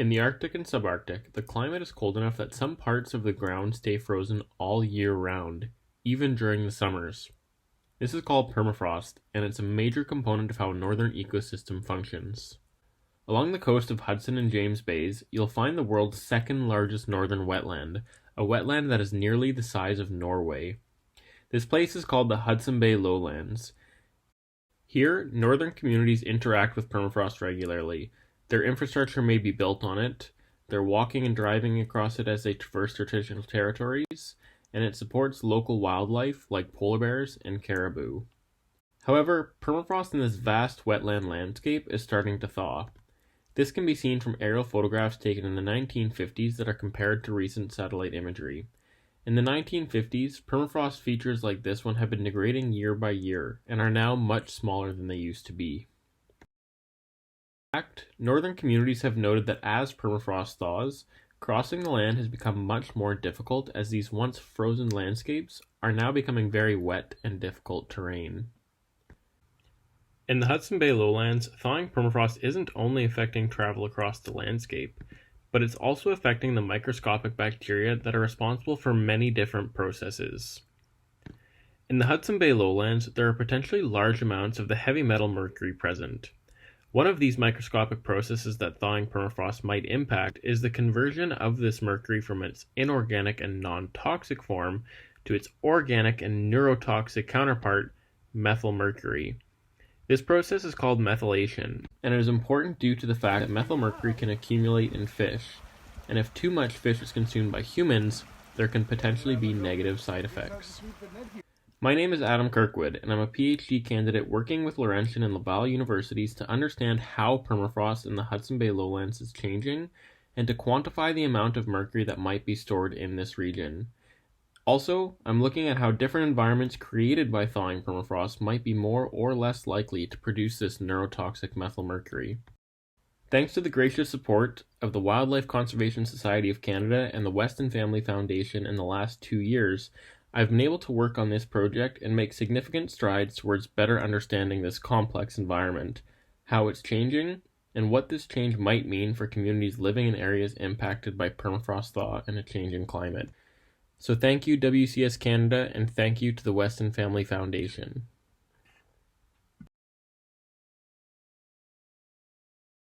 In the Arctic and subarctic, the climate is cold enough that some parts of the ground stay frozen all year round, even during the summers. This is called permafrost, and it's a major component of how a northern ecosystem functions. Along the coast of Hudson and James Bays, you'll find the world's second largest northern wetland, a wetland that is nearly the size of Norway. This place is called the Hudson Bay Lowlands. Here, northern communities interact with permafrost regularly. Their infrastructure may be built on it, they're walking and driving across it as they traverse their traditional territories, and it supports local wildlife like polar bears and caribou. However, permafrost in this vast wetland landscape is starting to thaw. This can be seen from aerial photographs taken in the 1950s that are compared to recent satellite imagery. In the 1950s, permafrost features like this one have been degrading year by year and are now much smaller than they used to be. In fact, northern communities have noted that as permafrost thaws, crossing the land has become much more difficult as these once frozen landscapes are now becoming very wet and difficult terrain. In the Hudson Bay Lowlands, thawing permafrost isn't only affecting travel across the landscape, but it's also affecting the microscopic bacteria that are responsible for many different processes. In the Hudson Bay Lowlands, there are potentially large amounts of the heavy metal mercury present. One of these microscopic processes that thawing permafrost might impact is the conversion of this mercury from its inorganic and non-toxic form to its organic and neurotoxic counterpart, methylmercury. This process is called methylation, and it is important due to the fact that methylmercury can accumulate in fish, and if too much fish is consumed by humans, there can potentially be negative side effects. My name is Adam Kirkwood, and I'm a PhD candidate working with Laurentian and Laval universities to understand how permafrost in the Hudson Bay Lowlands is changing, and to quantify the amount of mercury that might be stored in this region. Also, I'm looking at how different environments created by thawing permafrost might be more or less likely to produce this neurotoxic methylmercury. Thanks to the gracious support of the Wildlife Conservation Society of Canada and the Weston Family Foundation in the last 2 years, I've been able to work on this project and make significant strides towards better understanding this complex environment, how it's changing, and what this change might mean for communities living in areas impacted by permafrost thaw and a changing climate. So thank you WCS Canada, and thank you to the Weston Family Foundation.